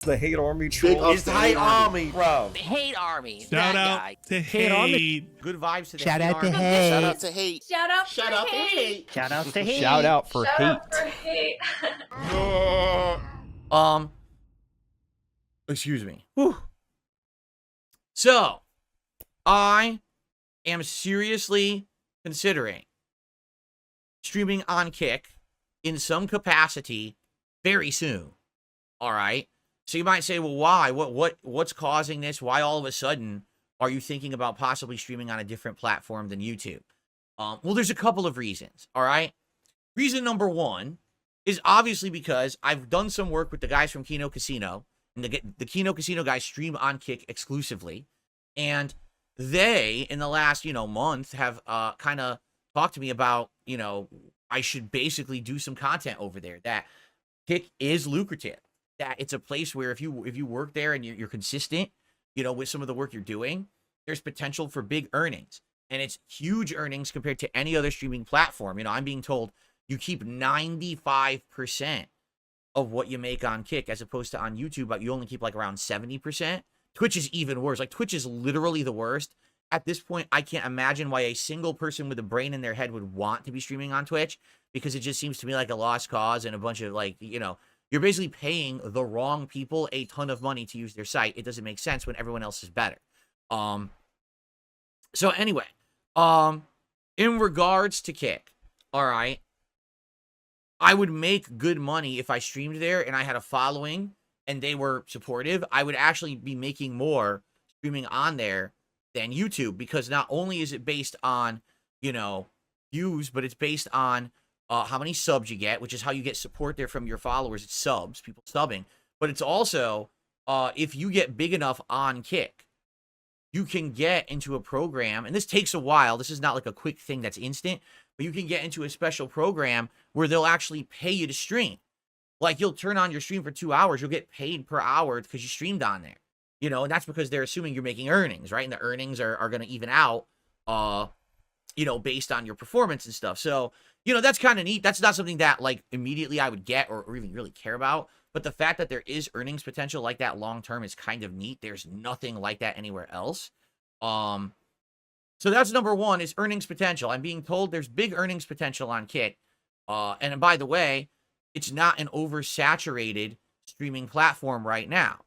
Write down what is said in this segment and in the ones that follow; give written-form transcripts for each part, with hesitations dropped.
The hate army troll. It's the hate army, bro. The hate army. Shout that out guy. to hate. Good vibes to the Shout hate out to army. hate. Shout out to hate. Shout out Shout for out to hate. hate. Shout out to hate. Shout out for Shout hate. out for hate. Excuse me. Whew. So, I am seriously considering streaming on Kick in some capacity very soon. All right. So you might say, well, why? What's causing this? Why all of a sudden are you thinking about possibly streaming on a different platform than YouTube? Well, there's a couple of reasons. All right. Reason number one is obviously because I've done some work with the guys from Kino Casino, and the Kino Casino guys stream on Kick exclusively. And they, in the last, month, have kind of talked to me about, I should basically do some content over there. That Kick is lucrative. That it's a place where if you work there and you're consistent, with some of the work you're doing, there's potential for big earnings. And it's huge earnings compared to any other streaming platform. I'm being told you keep 95% of what you make on Kick as opposed to on YouTube, but you only keep like around 70%. Twitch is even worse. Like, Twitch is literally the worst. At this point, I can't imagine why a single person with a brain in their head would want to be streaming on Twitch, because it just seems to me like a lost cause and a bunch of you're basically paying the wrong people a ton of money to use their site. It doesn't make sense when everyone else is better. So anyway, in regards to Kick, all right, I would make good money if I streamed there and I had a following and they were supportive. I would actually be making more streaming on there than YouTube, because not only is it based on, views, but it's based on how many subs you get, which is how you get support there from your followers. It's subs, people subbing. But it's also, if you get big enough on Kick, you can get into a program, and this takes a while. This is not like a quick thing that's instant, but you can get into a special program where they'll actually pay you to stream. Like, you'll turn on your stream for 2 hours, you'll get paid per hour because you streamed on there. And that's because they're assuming you're making earnings, right? And the earnings are going to even out, based on your performance and stuff. So, that's kind of neat. That's not something that, like, immediately I would get or even really care about. But the fact that there is earnings potential like that long term is kind of neat. There's nothing like that anywhere else. So that's number one, is earnings potential. I'm being told there's big earnings potential on Kick. And by the way, it's not an oversaturated streaming platform right now.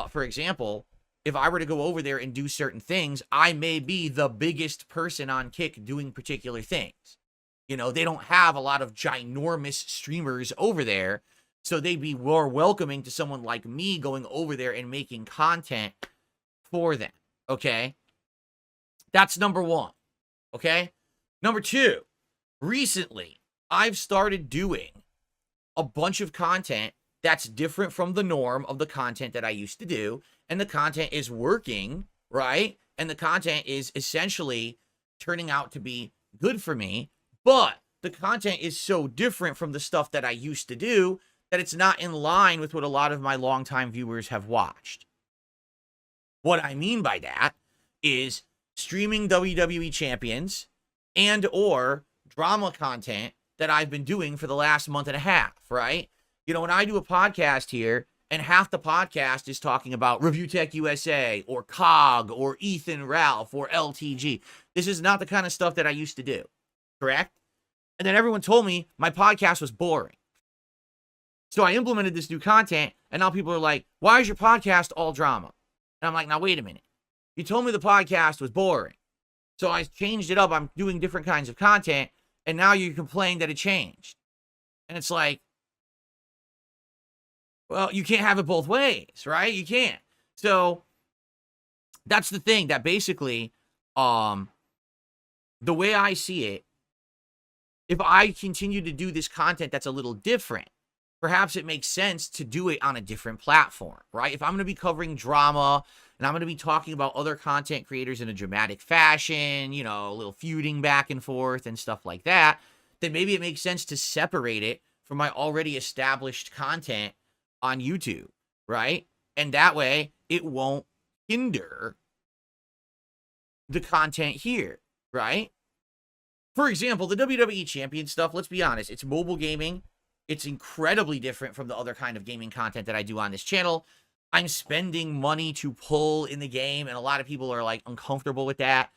For example, if I were to go over there and do certain things, I may be the biggest person on Kick doing particular things. They don't have a lot of ginormous streamers over there, so they'd be more welcoming to someone like me going over there and making content for them, okay? That's number one, okay? Number two, recently, I've started doing a bunch of content that's different from the norm of the content that I used to do, and the content is working, right? And the content is essentially turning out to be good for me, but the content is so different from the stuff that I used to do that it's not in line with what a lot of my longtime viewers have watched. What I mean by that is streaming WWE champions and or drama content that I've been doing for the last month and a half, right? When I do a podcast here and half the podcast is talking about Review Tech USA or COG or Ethan Ralph or LTG, this is not the kind of stuff that I used to do, correct? And then everyone told me my podcast was boring. So I implemented this new content, and now people are like, why is your podcast all drama? And I'm like, now wait a minute. You told me the podcast was boring. So I changed it up. I'm doing different kinds of content, and now you complain that it changed. And it's like, well, you can't have it both ways, right? You can't. So that's the thing, that basically, the way I see it, if I continue to do this content that's a little different, perhaps it makes sense to do it on a different platform, right? If I'm going to be covering drama and I'm going to be talking about other content creators in a dramatic fashion, a little feuding back and forth and stuff like that, then maybe it makes sense to separate it from my already established content on YouTube, right? And that way it won't hinder the content here, right? For example, the WWE Champion stuff, let's be honest, it's mobile gaming. It's incredibly different from the other kind of gaming content that I do on this channel. I'm spending money to pull in the game, and a lot of people are like uncomfortable with that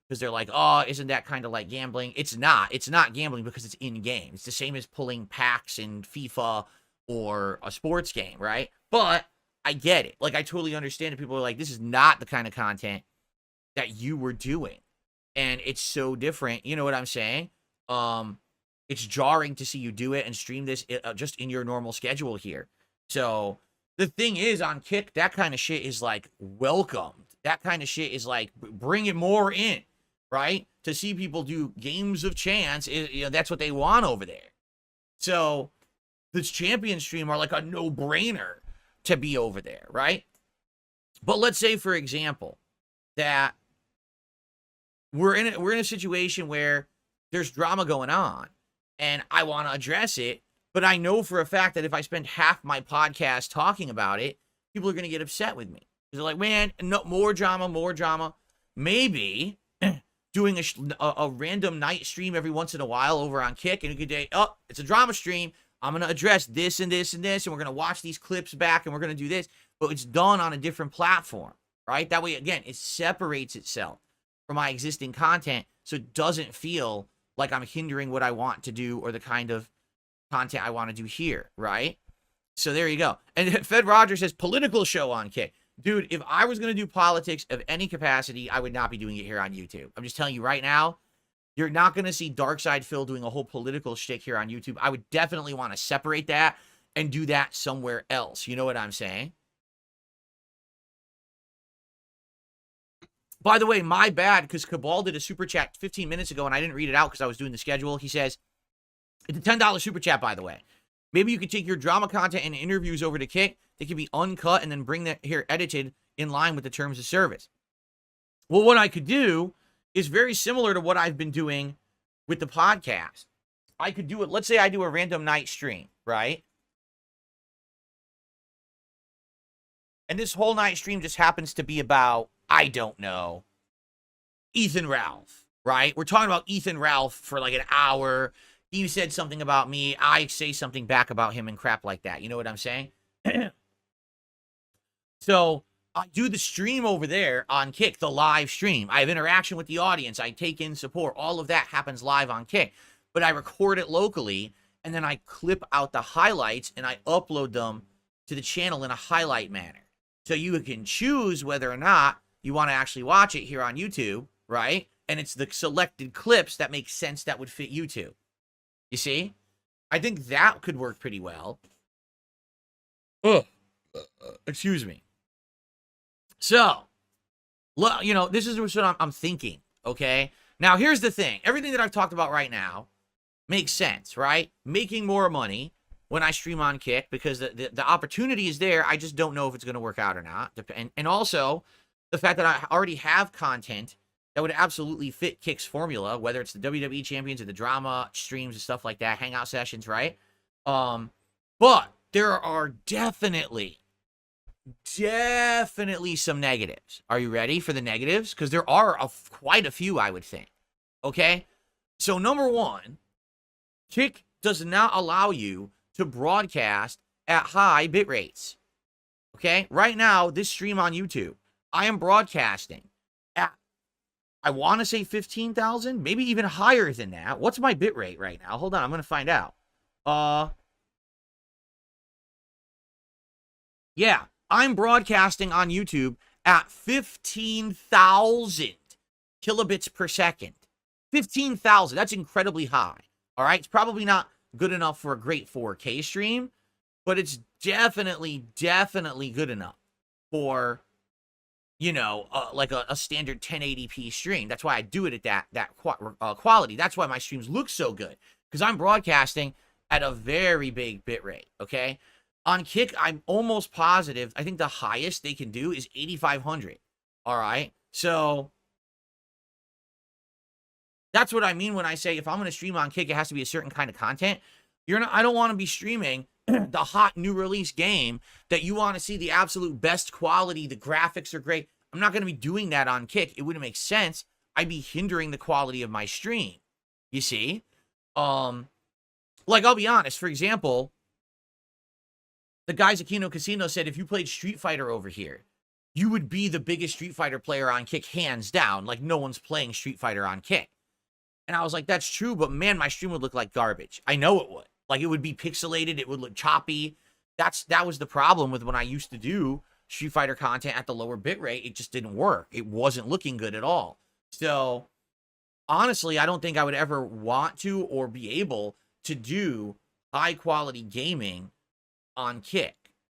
because they're like, oh, isn't that kind of like gambling? It's not. It's not gambling because it's in game. It's the same as pulling packs in FIFA or a sports game, right? But I get it. Like, I totally understand it. People are like, this is not the kind of content that you were doing. And it's so different. You know what I'm saying? It's jarring to see you do it and stream this just in your normal schedule here. So the thing is, on Kick, that kind of shit is like welcomed. That kind of shit is like bring it more in, right? To see people do games of chance, that's what they want over there. So this champion stream are like a no-brainer to be over there, right? But let's say, for example, that we're in a situation where there's drama going on, and I want to address it, but I know for a fact that if I spend half my podcast talking about it, people are going to get upset with me. They're like, man, no, more drama, more drama. Maybe doing a random night stream every once in a while over on Kick, and you could say, oh, it's a drama stream. I'm going to address this and this and this, and we're going to watch these clips back, and we're going to do this. But it's done on a different platform, right? That way, again, it separates itself from my existing content, so it doesn't feel like I'm hindering what I want to do or the kind of content I want to do here, right? So there you go. And Fed Rogers says, political show on Kick. Dude, if I was going to do politics of any capacity, I would not be doing it here on YouTube. I'm just telling you right now, you're not going to see darksydephil doing a whole political shtick here on YouTube. I would definitely want to separate that and do that somewhere else. You know what I'm saying? By the way, my bad, because Cabal did a super chat 15 minutes ago, and I didn't read it out because I was doing the schedule. He says, it's a $10 super chat, by the way. Maybe you could take your drama content and interviews over to Kick. They could be uncut and then bring that here edited in line with the terms of service. Well, what I could do is very similar to what I've been doing with the podcast. I could do it. Let's say I do a random night stream, right? And this whole night stream just happens to be about, I don't know, Ethan Ralph, right? We're talking about Ethan Ralph for like an hour. He said something about me. I say something back about him and crap like that. You know what I'm saying? So I do the stream over there on Kick, the live stream. I have interaction with the audience. I take in support. All of that happens live on Kick. But I record it locally, and then I clip out the highlights, and I upload them to the channel in a highlight manner. So you can choose whether or not you want to actually watch it here on YouTube, right? And it's the selected clips that make sense that would fit YouTube. You see? I think that could work pretty well. Excuse me. So, you know, this is what I'm thinking, okay? Now, here's the thing. Everything that I've talked about right now makes sense, right? Making more money when I stream on Kick, because the opportunity is there. I just don't know if it's going to work out or not. And also, the fact that I already have content that would absolutely fit Kick's formula, whether it's the WWE Champions or the drama streams and stuff like that, hangout sessions, right? But there are definitely some negatives. Are you ready for the negatives? Because there are quite a few, I would think. Okay? So, number one, Kick does not allow you to broadcast at high bit rates. Okay? Right now, this stream on YouTube, I am broadcasting at, I want to say 15,000, maybe even higher than that. What's my bit rate right now? Hold on, I'm going to find out. Yeah, I'm broadcasting on YouTube at 15,000 kilobits per second. 15,000, that's incredibly high. All right, it's probably not good enough for a great 4K stream, but it's definitely good enough for, you know, like a standard 1080p stream. That's why I do it at that quality. That's why my streams look so good, because I'm broadcasting at a very big bit rate, okay? On Kick, I'm almost positive, I think the highest they can do is 8,500, all right? So that's what I mean when I say if I'm going to stream on Kick, it has to be a certain kind of content. I don't want to be streaming the hot new release game that you want to see the absolute best quality. The graphics are great. I'm not going to be doing that on Kick. It wouldn't make sense. I'd be hindering the quality of my stream. You see? Like, I'll be honest. For example, the guys at Kino Casino said if you played Street Fighter over here, you would be the biggest Street Fighter player on Kick, hands down. Like, no one's playing Street Fighter on Kick. And I was like, that's true, but man, my stream would look like garbage. I know it would. Like, it would be pixelated. It would look choppy. That was the problem with when I used to do Street Fighter content at the lower bitrate. It just didn't work. It wasn't looking good at all. So, honestly, I don't think I would ever want to or be able to do high-quality gaming on Kick.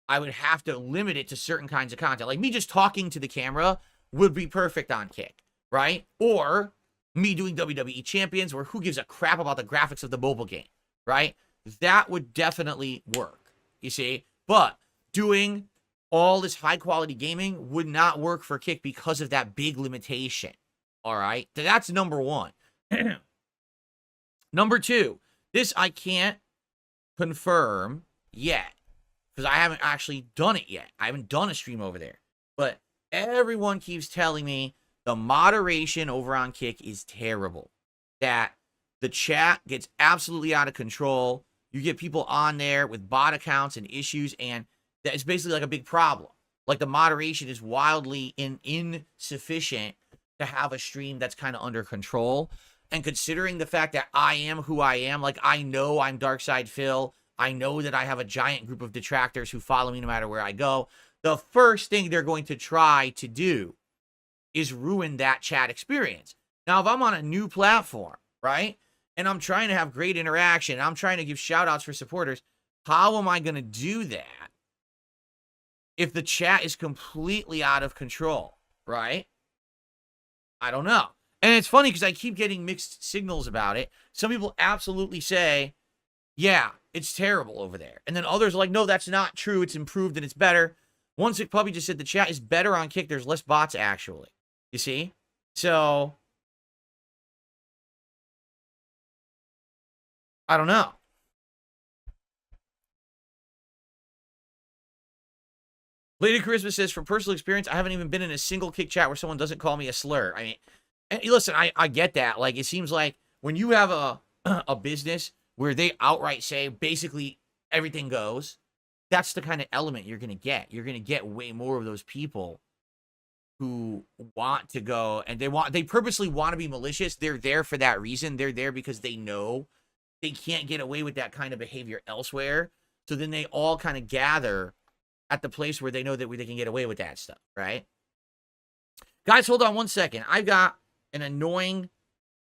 I would have to limit it to certain kinds of content. Like, me just talking to the camera would be perfect on Kick, right? Or me doing WWE Champions, or who gives a crap about the graphics of the mobile game, right? That would definitely work, you see? But doing all this high-quality gaming would not work for Kick because of that big limitation, all right? That's number one. Number two, this I can't confirm yet because I haven't actually done it yet. I haven't done a stream over there. But everyone keeps telling me the moderation over on Kick is terrible. That the chat gets absolutely out of control. You get people on there with bot accounts and issues, and that it's basically like a big problem. Like, the moderation is wildly insufficient to have a stream that's kind of under control. And considering the fact that I am who I am, like, I know I'm darksydephil. I know that I have a giant group of detractors who follow me no matter where I go. The first thing they're going to try to do is ruin that chat experience. Now, if I'm on a new platform, right, and I'm trying to have great interaction, I'm trying to give shout outs for supporters, how am I going to do that if the chat is completely out of control, right? I don't know. And it's funny because I keep getting mixed signals about it. Some people absolutely say, yeah, it's terrible over there. And then others are like, no, that's not true. It's improved and it's better. One Sick Puppy just said the chat is better on Kick. There's less bots, actually. You see? So, I don't know. Lady Charisma says, from personal experience, I haven't even been in a single Kick chat where someone doesn't call me a slur. I mean, and listen, I get that. Like, it seems like when you have a business where they outright say basically everything goes, that's the kind of element you're going to get. You're going to get way more of those people who want to go, and they purposely want to be malicious. They're there for that reason. They're there because they know they can't get away with that kind of behavior elsewhere. So then they all kind of gather at the place where they know that they can get away with that stuff, right? Guys, hold on one second. I've got an annoying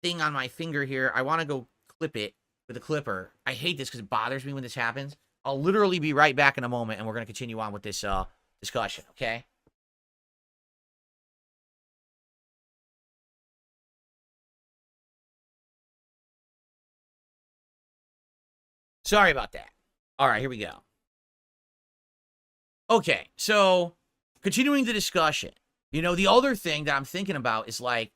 thing on my finger here. I want to go clip it with a clipper. I hate this because it bothers me when this happens. I'll literally be right back in a moment, and we're going to continue on with this discussion, okay? Sorry about that. All right, here we go. Okay, so continuing the discussion. You know, the other thing that I'm thinking about is, like,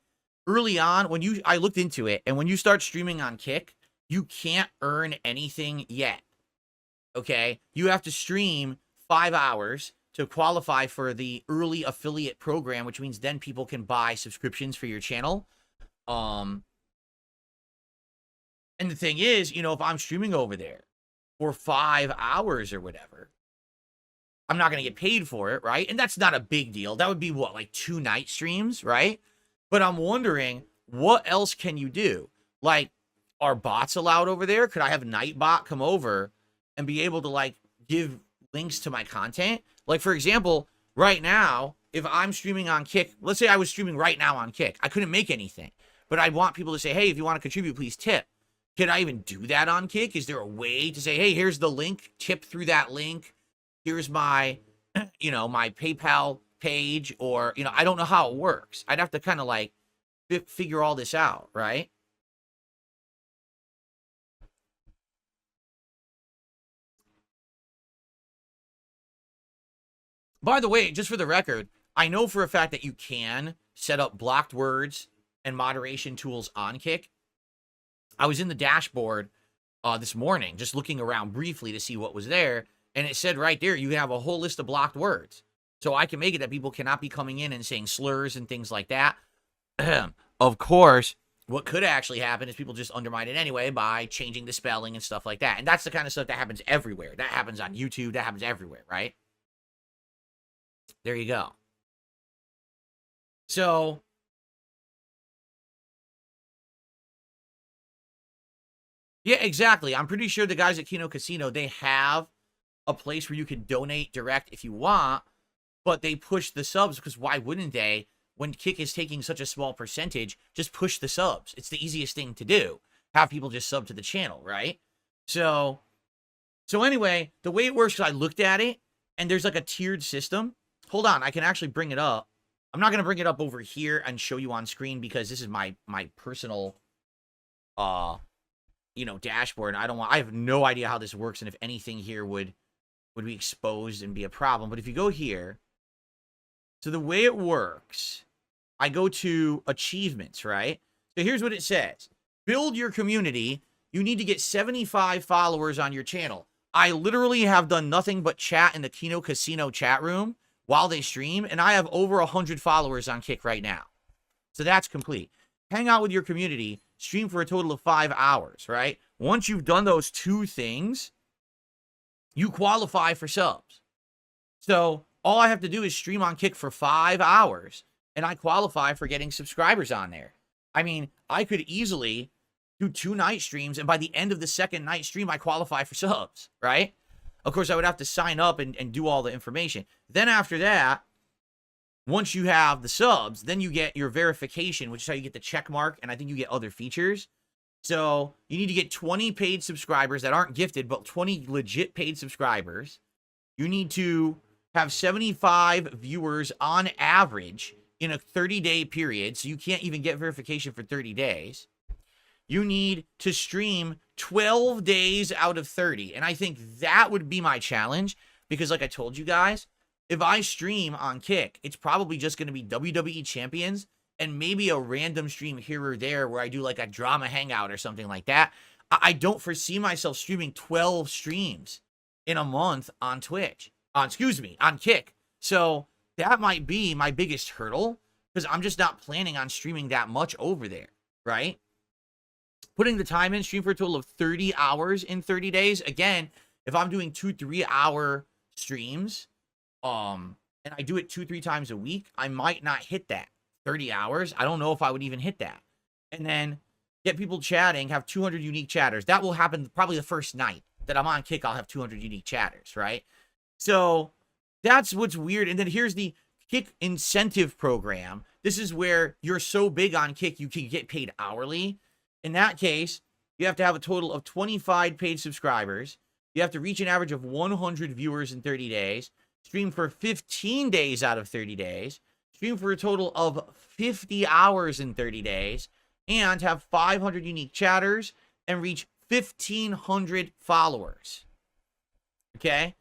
early on, I looked into it, and when you start streaming on Kick, you can't earn anything yet. Okay? You have to stream 5 hours to qualify for the early affiliate program, which means then people can buy subscriptions for your channel. And the thing is, you know, if I'm streaming over there for 5 hours or whatever, I'm not going to get paid for it, right? And that's not a big deal. That would be, what, like 2 night streams, right? But I'm wondering, what else can you do? Like, are bots allowed over there? Could I have Nightbot come over and be able to, like, give links to my content? Like, for example, right now, if I'm streaming on Kick, let's say I was streaming right now on Kick. I couldn't make anything. But I'd want people to say, hey, if you want to contribute, please tip. Can I even do that on Kick? Is there a way to say, hey, here's the link, tip through that link? Here's my, you know, my PayPal page, or, you know, I don't know how it works. I'd have to kind of, like, figure all this out, right? By the way, just for the record, I know for a fact that you can set up blocked words and moderation tools on Kick. I was in the dashboard this morning, just looking around briefly to see what was there, and it said right there, you have a whole list of blocked words. So I can make it that people cannot be coming in and saying slurs and things like that. Of course, what could actually happen is people just undermine it anyway by changing the spelling and stuff like that. And that's the kind of stuff that happens everywhere. That happens on YouTube. That happens everywhere, right? There you go. So, yeah, exactly. I'm pretty sure the guys at Kino Casino, they have a place where you can donate direct if you want, but they push the subs because why wouldn't they? When Kick is taking such a small percentage, just push the subs. It's the easiest thing to do. Have people just sub to the channel, right? So anyway, the way it works, I looked at it, and there's like a tiered system. Hold on, I can actually bring it up. I'm not going to bring it up over here and show you on screen because this is my personal, dashboard. And I have no idea how this works and if anything here would be exposed and be a problem. But if you go here, so the way it works, I go to achievements, right? So here's what it says. Build your community. You need to get 75 followers on your channel. I literally have done nothing but chat in the Kino Casino chat room while they stream, and I have over 100 followers on Kick right now. So that's complete. Hang out with your community. Stream for a total of 5 hours, right? Once you've done those 2 things, you qualify for subs. So all I have to do is stream on Kick for 5 hours, and I qualify for getting subscribers on there. I mean, I could easily do 2 night streams, and by the end of the second night stream, I qualify for subs, right? Of course, I would have to sign up and do all the information. Then after that, once you have the subs, then you get your verification, which is how you get the check mark, and I think you get other features. So you need to get 20 paid subscribers that aren't gifted, but 20 legit paid subscribers. You need to have 75 viewers on average in a 30-day period, so you can't even get verification for 30 days. You need to stream 12 days out of 30, and I think that would be my challenge, because like I told you guys, if I stream on Kick, it's probably just going to be WWE Champions and maybe a random stream here or there where I do like a drama hangout or something like that. I don't foresee myself streaming 12 streams in a month on Twitch. On Kick. So that might be my biggest hurdle because I'm just not planning on streaming that much over there, right? Putting the time in, stream for a total of 30 hours in 30 days. Again, if I'm doing 2 3-hour streams, and I do it 2-3 times a week, I might not hit that 30 hours. I don't know if I would even hit that. And then get people chatting, have 200 unique chatters. That will happen probably the first night that I'm on Kick. I'll have 200 unique chatters, right? So that's what's weird. And then here's the Kick incentive program. This is where you're so big on Kick, you can get paid hourly. In that case, you have to have a total of 25 paid subscribers. You have to reach an average of 100 viewers in 30 days. Stream for 15 days out of 30 days. Stream for a total of 50 hours in 30 days. And have 500 unique chatters and reach 1,500 followers. Okay?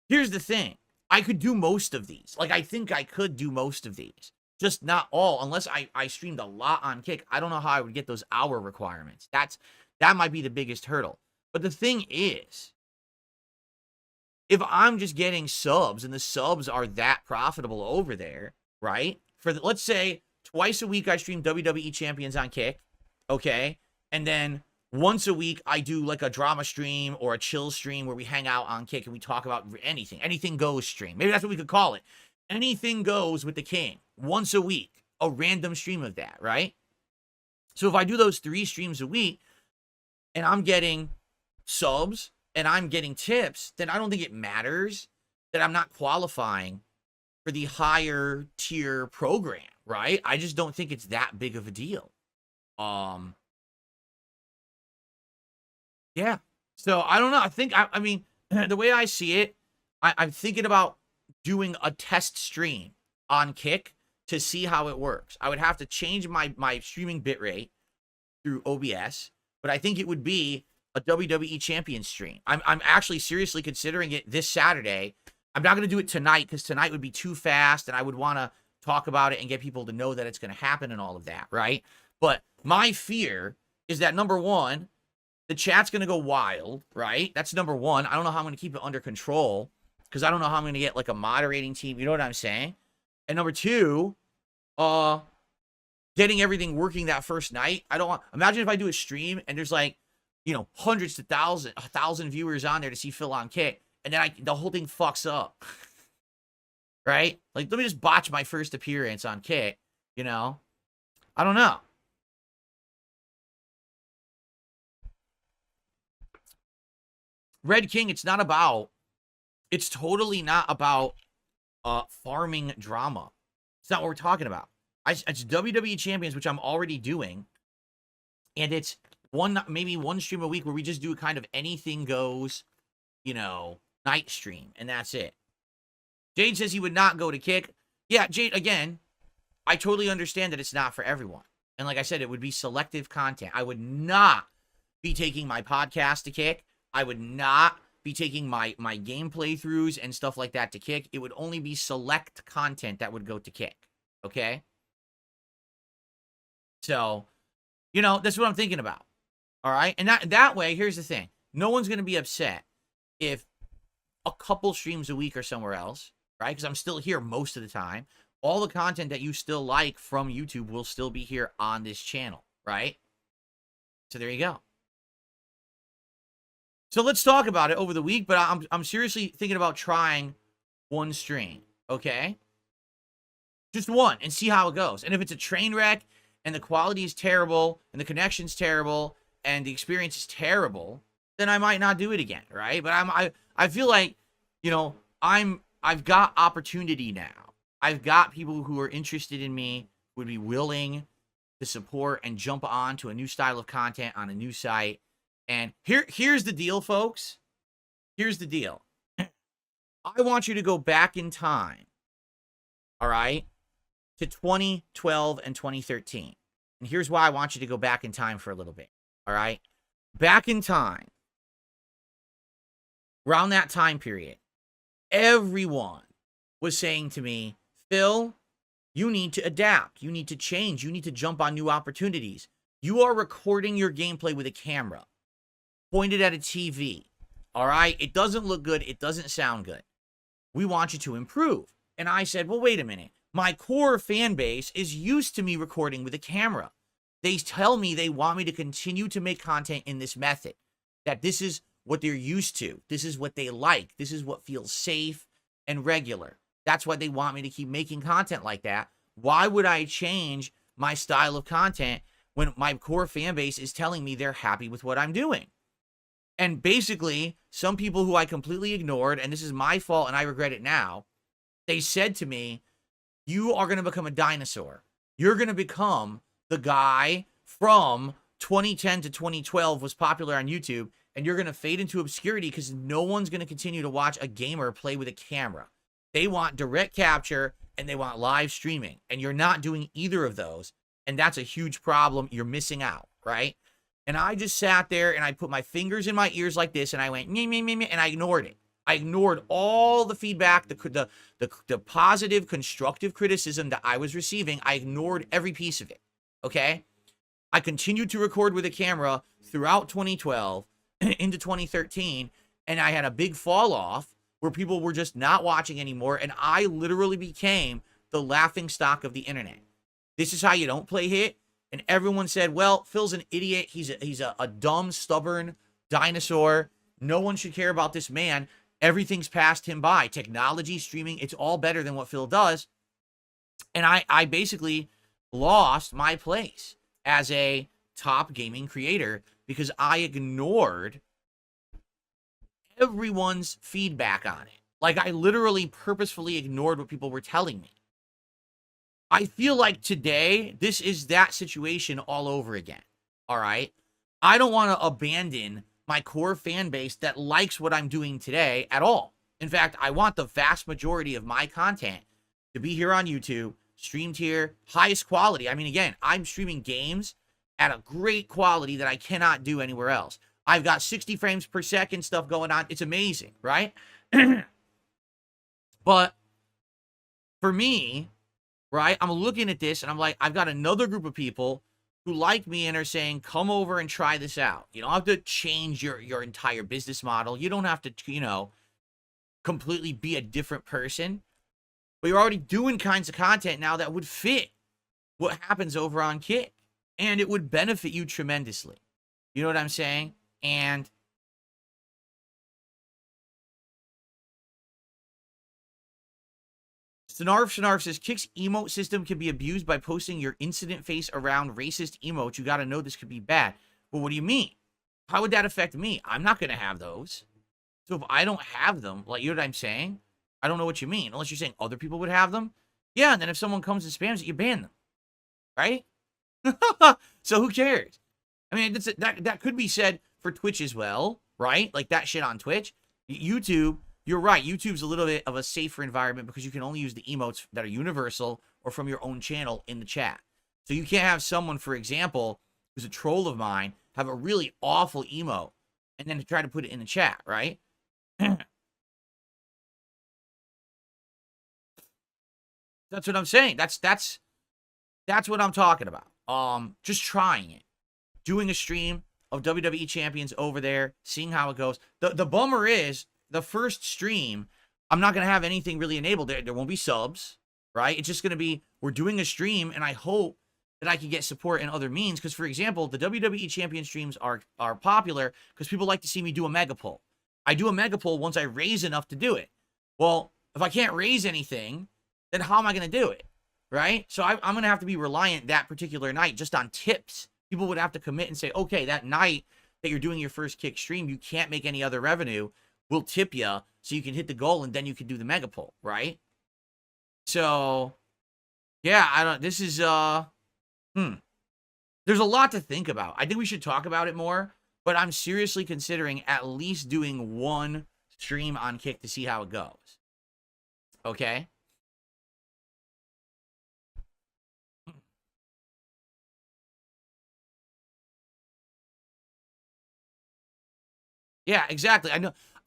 Here's the thing. I could do most of these. Like, I think I could do most of these. Just not all. Unless I streamed a lot on Kick. I don't know how I would get those hour requirements. That might be the biggest hurdle. But the thing is, if I'm just getting subs and the subs are that profitable over there, right? Let's say twice a week I stream WWE Champions on Kick, okay? And then once a week I do like a drama stream or a chill stream where we hang out on Kick and we talk about anything. Anything goes stream. Maybe that's what we could call it. Anything goes with the king. Once a week. A random stream of that, right? So if I do those 3 streams a week and I'm getting subs and I'm getting tips, then I don't think it matters that I'm not qualifying for the higher tier program, right? I just don't think it's that big of a deal. Yeah. So I don't know. I mean, the way I see it, I'm thinking about doing a test stream on Kick to see how it works. I would have to change my streaming bitrate through OBS, but I think it would be a WWE Champion stream. I'm actually seriously considering it this Saturday. I'm not going to do it tonight because tonight would be too fast, and I would want to talk about it and get people to know that it's going to happen and all of that, right? But my fear is that, number one, the chat's going to go wild, right? That's number one. I don't know how I'm going to keep it under control because I don't know how I'm going to get like a moderating team. You know what I'm saying? And number two, getting everything working that first night. I don't want, imagine if I do a stream and there's like, you know, hundreds to thousands, 1,000 viewers on there to see Phil on kick, and then the whole thing fucks up. Right? Like, let me just botch my first appearance on kick, you know? I don't know. Red King, it's totally not about farming drama. It's not what we're talking about. It's WWE Champions, which I'm already doing. And it's maybe one stream a week where we just do kind of anything goes, you know, night stream. And that's it. Jade says he would not go to kick. Yeah, Jade, again, I totally understand that it's not for everyone. And like I said, it would be selective content. I would not be taking my podcast to kick. I would not be taking my game playthroughs and stuff like that to kick. It would only be select content that would go to kick. Okay? So, you know, that's what I'm thinking about. All right? And that way, here's the thing. No one's going to be upset if a couple streams a week or somewhere else, right? Because I'm still here most of the time. All the content that you still like from YouTube will still be here on this channel, right? So there you go. So let's talk about it over the week, but I'm seriously thinking about trying one stream, okay? Just one, and see how it goes. And if it's a train wreck, and the quality is terrible, and the connection's terrible, and the experience is terrible, then I might not do it again, right? But I feel like, you know, I've got opportunity now. I've got people who are interested in me, would be willing to support and jump on to a new style of content on a new site. And here's the deal, folks. Here's the deal. I want you to go back in time, all right, to 2012 and 2013. And here's why I want you to go back in time for a little bit, all right? Back in time, around that time period, everyone was saying to me, Phil, you need to adapt. You need to change. You need to jump on new opportunities. You are recording your gameplay with a camera pointed at a TV, all right? It doesn't look good. It doesn't sound good. We want you to improve. And I said, well, wait a minute. My core fan base is used to me recording with a camera. They tell me they want me to continue to make content in this method, that this is what they're used to. This is what they like. This is what feels safe and regular. That's why they want me to keep making content like that. Why would I change my style of content when my core fan base is telling me they're happy with what I'm doing? And basically, some people who I completely ignored, and this is my fault and I regret it now, they said to me, you are going to become a dinosaur. You're going to become the guy from 2010 to 2012 was popular on YouTube, and you're going to fade into obscurity because no one's going to continue to watch a gamer play with a camera. They want direct capture and they want live streaming, and you're not doing either of those, and that's a huge problem. You're missing out, right? And I just sat there and I put my fingers in my ears like this, and I went, meh, meh, meh, meh, and I ignored it. I ignored all the feedback, the positive, constructive criticism that I was receiving. I ignored every piece of it, okay? I continued to record with a camera throughout 2012 into 2013, and I had a big fall off where people were just not watching anymore, and I literally became the laughing stock of the internet. This is how you don't play hit. And everyone said, well, Phil's an idiot. He's a dumb, stubborn dinosaur. No one should care about this man. Everything's passed him by. Technology, streaming, it's all better than what Phil does. And I basically lost my place as a top gaming creator because I ignored everyone's feedback on it. Like, I literally purposefully ignored what people were telling me. I feel like today, this is that situation all over again, all right? I don't want to abandon my core fan base that likes what I'm doing today at all. In fact, I want the vast majority of my content to be here on YouTube, streamed here, highest quality. I mean, again, I'm streaming games at a great quality that I cannot do anywhere else. I've got 60 frames per second stuff going on. It's amazing, right? But for me, right, I'm looking at this and I'm like, I've got another group of people who like me and are saying, come over and try this out. You don't have to change your entire business model. You don't have to, you know, completely be a different person. But you're already doing kinds of content now that would fit what happens over on Kick. And it would benefit you tremendously. You know what I'm saying? And Snarf says, Kick's emote system can be abused by posting your incident face around racist emotes. You got to know this could be bad. Well, what do you mean? How would that affect me? I'm not going to have those. So if I don't have them, like, you know what I'm saying? I don't know what you mean. Unless you're saying other people would have them. Yeah, and then if someone comes and spams it, you ban them. Right? So who cares? I mean, that could be said for Twitch as well, right? Like that shit on Twitch. YouTube, you're right. YouTube's a little bit of a safer environment because you can only use the emotes that are universal or from your own channel in the chat. So you can't have someone, for example, who's a troll of mine, have a really awful emote and then try to put it in the chat, right? That's what I'm saying. That's what I'm talking about. Just trying it. Doing a stream of WWE champions over there, seeing how it goes. The bummer is, the first stream, I'm not going to have anything really enabled. There won't be subs, right? It's just going to be, we're doing a stream, and I hope that I can get support in other means. Because, for example, the WWE champion streams are popular because people like to see me do a mega pull. I do a mega pull once I raise enough to do it. Well, if I can't raise anything, then how am I going to do it, right? So I'm going to have to be reliant that particular night just on tips. People would have to commit and say, okay, that night that you're doing your first Kick stream, you can't make any other revenue. We'll tip you so you can hit the goal, and then you can do the mega pull, right? So, yeah, this is, there's a lot to think about. I think we should talk about it more, but I'm seriously considering at least doing one stream on Kick to see how it goes. Okay? Yeah, exactly.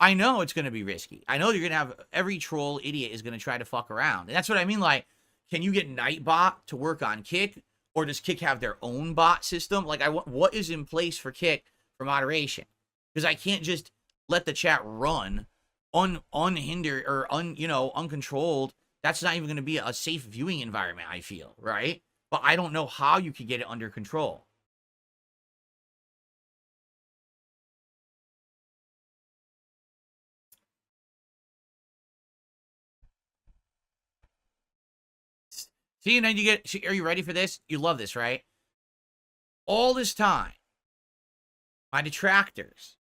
I know it's going to be risky. I know you're going to have every troll idiot is going to try to fuck around. And that's what I mean. Like, can you get Nightbot to work on Kick? Or does Kick have their own bot system? Like, what is in place for Kick for moderation? Because I can't just let the chat run unhindered or uncontrolled. That's not even going to be a safe viewing environment, I feel, right? But I don't know how you could get it under control. See, and then you get, are you ready for this? You love this, right? All this time, my detractors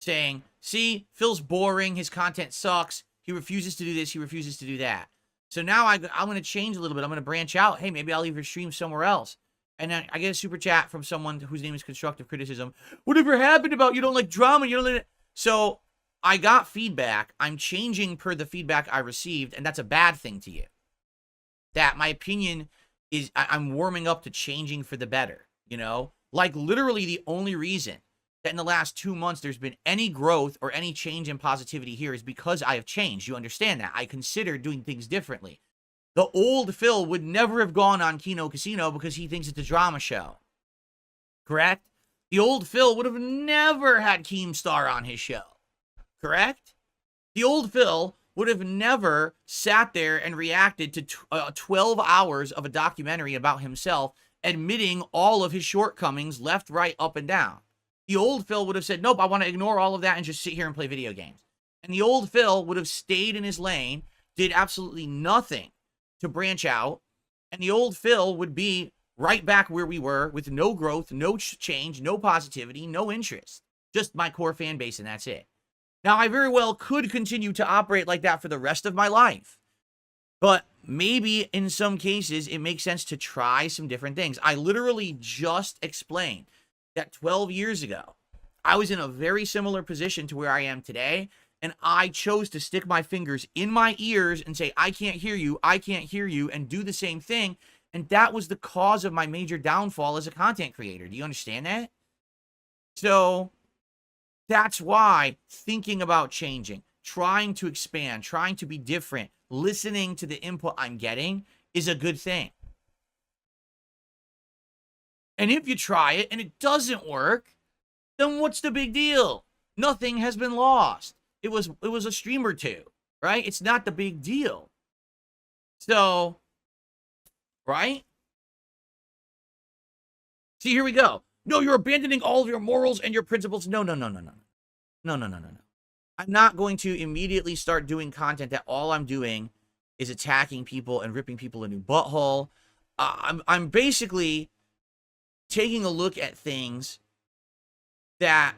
saying, see, Phil's boring, his content sucks, he refuses to do this, he refuses to do that. So now I'm going to change a little bit. I'm going to branch out. Hey, maybe I'll even stream somewhere else. And then I get a super chat from someone whose name is Constructive Criticism. Whatever happened about you don't like drama? You don't like it? So I got feedback. I'm changing per the feedback I received, and that's a bad thing to you. That my opinion is I'm warming up to changing for the better, you know? Like literally the only reason that in the last 2 months there's been any growth or any change in positivity here is because I have changed. You understand that? I consider doing things differently. The old Phil would never have gone on Kino Casino because he thinks it's a drama show. Correct? The old Phil would have never had Keemstar on his show. Correct? The old Phil would have never sat there and reacted to 12 hours of a documentary about himself, admitting all of his shortcomings left, right, up, and down. The old Phil would have said, nope, I want to ignore all of that and just sit here and play video games. And the old Phil would have stayed in his lane, did absolutely nothing to branch out, and the old Phil would be right back where we were with no growth, no change, no positivity, no interest. Just my core fan base, and that's it. Now, I very well could continue to operate like that for the rest of my life. But maybe in some cases, it makes sense to try some different things. I literally just explained that 12 years ago, I was in a very similar position to where I am today. And I chose to stick my fingers in my ears and say, I can't hear you, and do the same thing. And that was the cause of my major downfall as a content creator. Do you understand that? So that's why thinking about changing, trying to expand, trying to be different, listening to the input I'm getting is a good thing. And if you try it and it doesn't work, then what's the big deal? Nothing has been lost. It was a stream or two, right? It's not the big deal. So, right? See, here we go. No, you're abandoning all of your morals and your principles. No. I'm not going to immediately start doing content that all I'm doing is attacking people and ripping people a new butthole. I'm basically taking a look at things that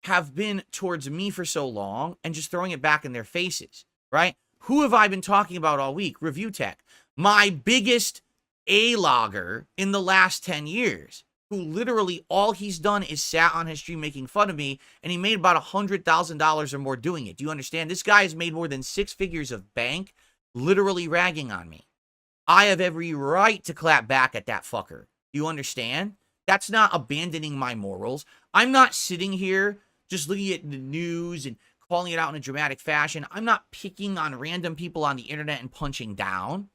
have been towards me for so long and just throwing it back in their faces, right? Who have I been talking about all week? Review Tech, my biggest A-logger in the last 10 years, who literally all he's done is sat on his stream making fun of me, and he made about $100,000 or more doing it. Do you understand? This guy has made more than 6 figures of bank literally ragging on me. I have every right to clap back at that fucker. Do you understand? That's not abandoning my morals. I'm not sitting here just looking at the news and calling it out in a dramatic fashion. I'm not picking on random people on the internet and punching down.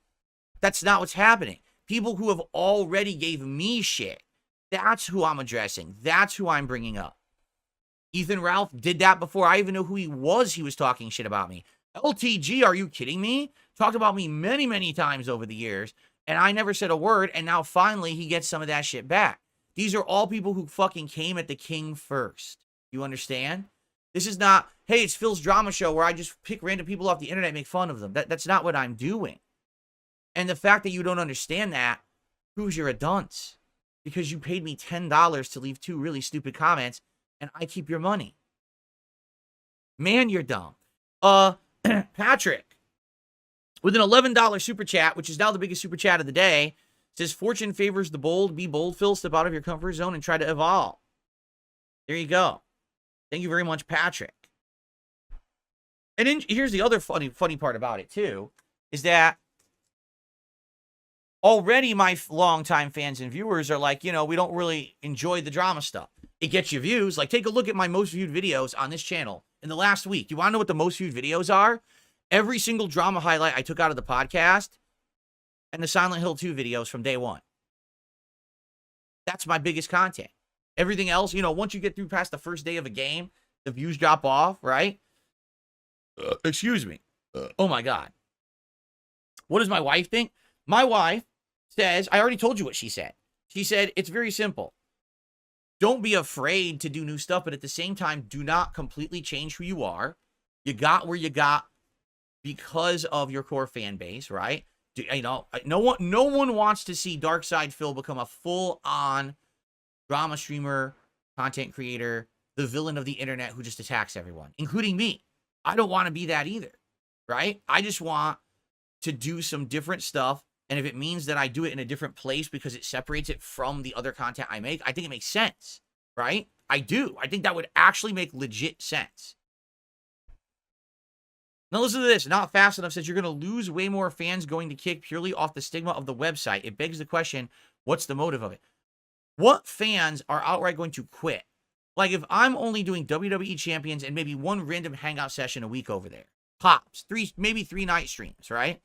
That's not what's happening. People who have already gave me shit. That's who I'm addressing. That's who I'm bringing up. Ethan Ralph did that before I even knew who he was talking shit about me. LTG, are you kidding me? Talked about me many, many times over the years, and I never said a word, and now finally he gets some of that shit back. These are all people who fucking came at the king first. You understand? This is not, hey, it's Phil's drama show where I just pick random people off the internet and make fun of them. That's not what I'm doing. And the fact that you don't understand that proves you're a dunce. Because you paid me $10 to leave 2 really stupid comments, and I keep your money. Man, you're dumb. Patrick, with an $11 super chat, which is now the biggest super chat of the day, says, fortune favors the bold. Be bold, Phil. Step out of your comfort zone and try to evolve. There you go. Thank you very much, Patrick. And here's the other funny part about it, too, is that already my longtime fans and viewers are like, you know, we don't really enjoy the drama stuff. It gets you views. Like, take a look at my most viewed videos on this channel in the last week. You want to know what the most viewed videos are? Every single drama highlight I took out of the podcast and the Silent Hill 2 videos from day one. That's my biggest content. Everything else, you know, once you get through past the first day of a game, the views drop off, right? Excuse me. Oh, my God. What does my wife think? My wife says, I already told you what she said. She said, it's very simple. Don't be afraid to do new stuff, but at the same time, do not completely change who you are. You got where you got because of your core fan base, right? You know, no one wants to see darksydephil become a full-on drama streamer, content creator, the villain of the internet who just attacks everyone, including me. I don't want to be that either, right? I just want to do some different stuff. And if it means that I do it in a different place because it separates it from the other content I make, I think it makes sense, right? I do. I think that would actually make legit sense. Now listen to this. Not Fast Enough says you're going to lose way more fans going to Kick purely off the stigma of the website. It begs the question, what's the motive of it? What fans are outright going to quit? Like if I'm only doing WWE Champions and maybe 1 random hangout session a week over there. Pops. Maybe 3 night streams, right?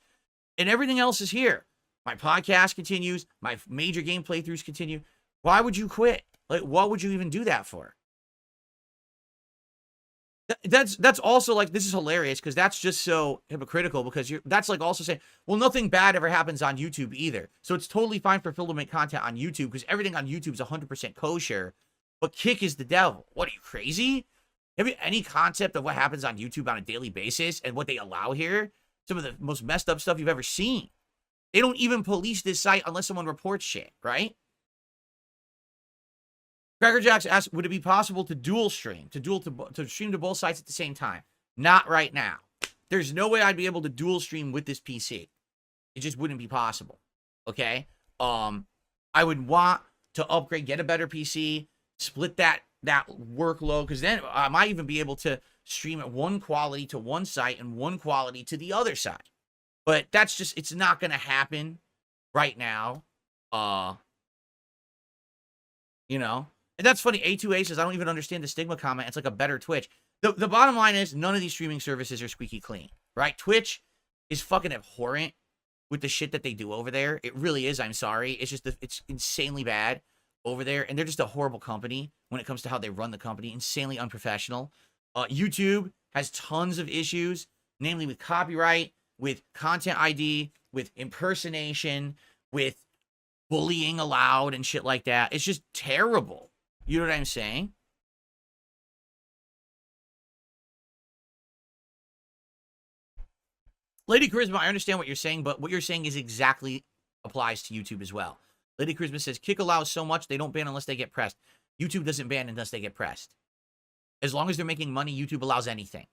And everything else is here. My podcast continues. My major game playthroughs continue. Why would you quit? Like, what would you even do that for? That's also like, this is hilarious because that's just so hypocritical because that's like also saying, well, nothing bad ever happens on YouTube either. So it's totally fine for Phil to make content on YouTube because everything on YouTube is 100% kosher, but Kick is the devil. What, are you crazy? Have you any concept of what happens on YouTube on a daily basis and what they allow here? Some of the most messed up stuff you've ever seen. They don't even police this site unless someone reports shit, right? Cracker Jacks asks, would it be possible to dual stream, to stream to both sites at the same time? Not right now. There's no way I'd be able to dual stream with this PC. It just wouldn't be possible. Okay? I would want to upgrade, get a better PC, split that workload, because then I might even be able to stream at one quality to one site and one quality to the other side. But that's just, it's not going to happen right now. You know? And that's funny. A2A says, I don't even understand the stigma comment. It's like a better Twitch. The bottom line is none of these streaming services are squeaky clean, right? Twitch is fucking abhorrent with the shit that they do over there. It really is. I'm sorry. It's just, it's insanely bad over there. And they're just a horrible company when it comes to how they run the company. Insanely unprofessional. YouTube has tons of issues, namely with copyright, with content ID, with impersonation, with bullying allowed and shit like that. It's just terrible. You know what I'm saying? Lady Charisma, I understand what you're saying, but what you're saying is exactly applies to YouTube as well. Lady Charisma says, Kick allows so much, they don't ban unless they get pressed. YouTube doesn't ban unless they get pressed. As long as they're making money, YouTube allows anything.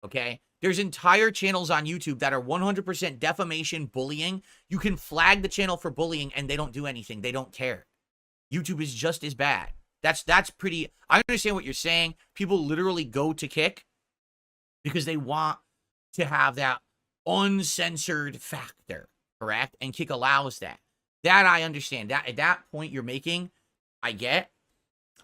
Okay? There's entire channels on YouTube that are 100% defamation, bullying. You can flag the channel for bullying and they don't do anything. They don't care. YouTube is just as bad. That's pretty... I understand what you're saying. People literally go to Kick because they want to have that uncensored factor, correct? And Kick allows that. That I understand. That at that point you're making, I get.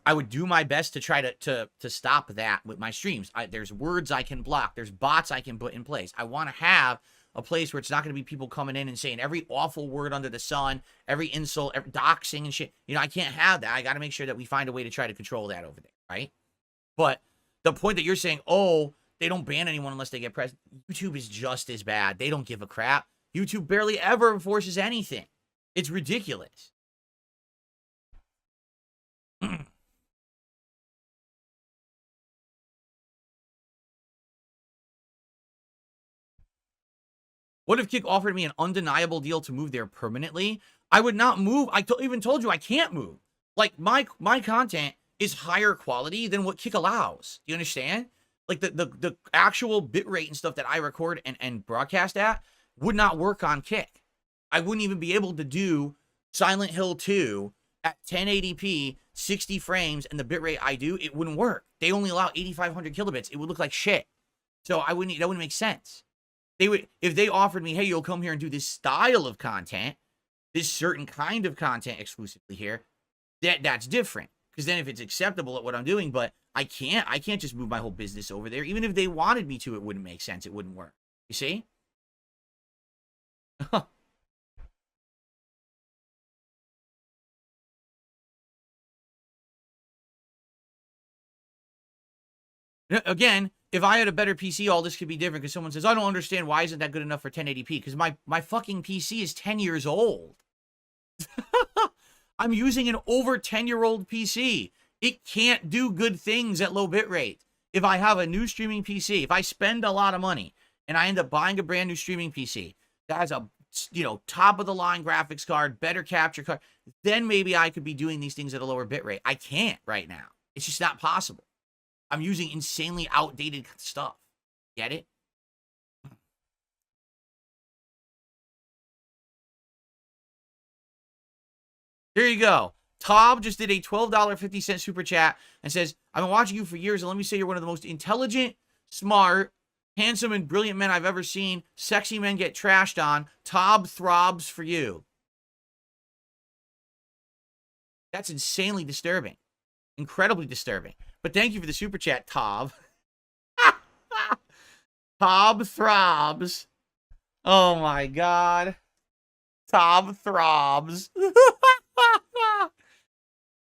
I would do my best to try to stop that with my streams. There's words I can block. There's bots I can put in place. I want to have a place where it's not going to be people coming in and saying every awful word under the sun, every insult, every doxing and shit. You know, I can't have that. I got to make sure that we find a way to try to control that over there, right? But the point that you're saying, oh, they don't ban anyone unless they get pressed. YouTube is just as bad. They don't give a crap. YouTube barely ever enforces anything. It's ridiculous. What if Kick offered me an undeniable deal to move there permanently? I would not move. I even told you I can't move. Like, my content is higher quality than what Kick allows. Do you understand? Like, the actual bitrate and stuff that I record and broadcast at would not work on Kick. I wouldn't even be able to do Silent Hill 2 at 1080p, 60 frames, and the bitrate I do, it wouldn't work. They only allow 8,500 kilobits. It would look like shit. So that wouldn't make sense. They would, if they offered me, hey, you'll come here and do this style of content, this certain kind of content exclusively here, that's different. Because then if it's acceptable at what I'm doing, but I can't just move my whole business over there. Even if they wanted me to, it wouldn't make sense. It wouldn't work. You see? Again, if I had a better PC, all this could be different because someone says, I don't understand why isn't that good enough for 1080p? Because my fucking PC is 10 years old. I'm using an over 10-year-old PC. It can't do good things at low bitrate. If I have a new streaming PC, if I spend a lot of money and I end up buying a brand new streaming PC that has a, you know, top-of-the-line graphics card, better capture card, then maybe I could be doing these things at a lower bitrate. I can't right now. It's just not possible. I'm using insanely outdated stuff. Get it? There you go. Tob just did a $12.50 super chat and says, I've been watching you for years, and let me say you're one of the most intelligent, smart, handsome, and brilliant men I've ever seen. Sexy men get trashed on. Tob throbs for you. That's insanely disturbing. Incredibly disturbing. But thank you for the super chat, Tob. Tob throbs. Oh my god. Tob throbs.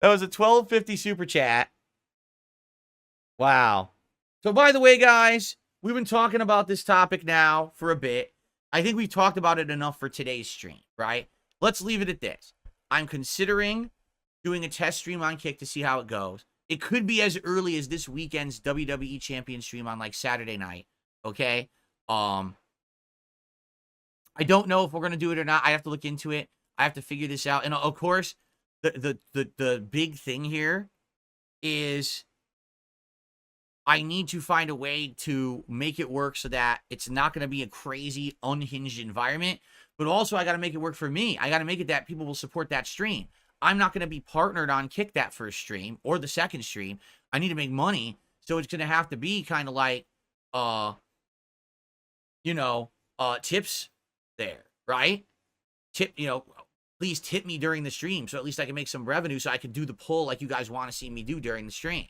That was a $12.50 super chat. Wow. So by the way, guys, we've been talking about this topic now for a bit. I think we've talked about it enough for today's stream, right? Let's leave it at this. I'm considering doing a test stream on Kick to see how it goes. It could be as early as this weekend's WWE Champion stream on like Saturday night. Okay. I don't know if we're gonna do it or not. I have to look into it. I have to figure this out. And of course, the big thing here is I need to find a way to make it work so that it's not going to be a crazy, unhinged environment. But also, I got to make it work for me. I got to make it that people will support that stream. I'm not going to be partnered on Kick that first stream or the second stream. I need to make money. So it's going to have to be kind of like, tips there, right? Please tip me during the stream so at least I can make some revenue so I can do the pull like you guys want to see me do during the stream.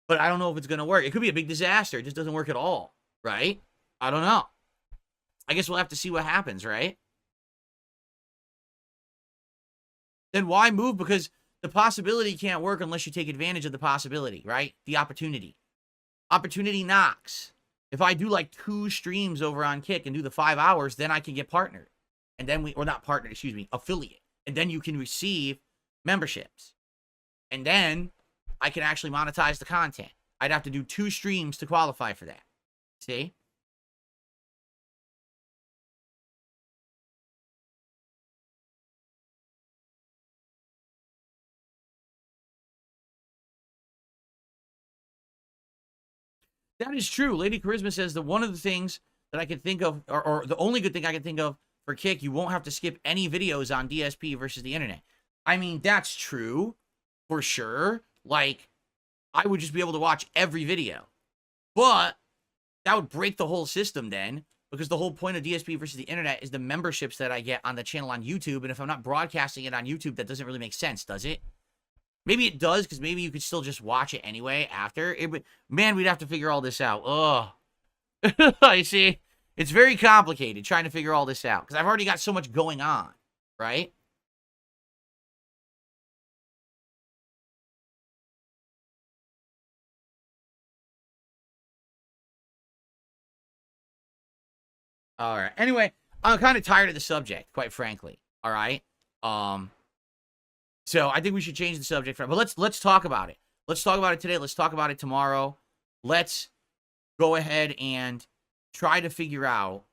But I don't know if it's going to work. It could be a big disaster. It just doesn't work at all, right? I don't know. I guess we'll have to see what happens, right? Then why move? Because the possibility can't work unless you take advantage of the possibility, right? The opportunity. Opportunity knocks. If I do like 2 streams over on Kick and do the 5 hours, then I can get partnered. And then affiliate. And then you can receive memberships. And then I can actually monetize the content. I'd have to do 2 streams to qualify for that. See? That is true. Lady Charisma says that one of the things that I can think of, or the only good thing I can think of for Kick, you won't have to skip any videos on DSP versus the internet. I mean, that's true for sure. Like, I would just be able to watch every video. But that would break the whole system then, because the whole point of DSP versus the internet is the memberships that I get on the channel on YouTube. And if I'm not broadcasting it on YouTube, that doesn't really make sense, does it? Maybe it does, because maybe you could still just watch it anyway after. Man, we'd have to figure all this out. Ugh. You see? It's very complicated trying to figure all this out, because I've already got so much going on, right? All right. Anyway, I'm kind of tired of the subject, quite frankly. All right. So I think we should change the subject. But let's talk about it. Let's talk about it today. Let's talk about it tomorrow. Let's go ahead and try to figure out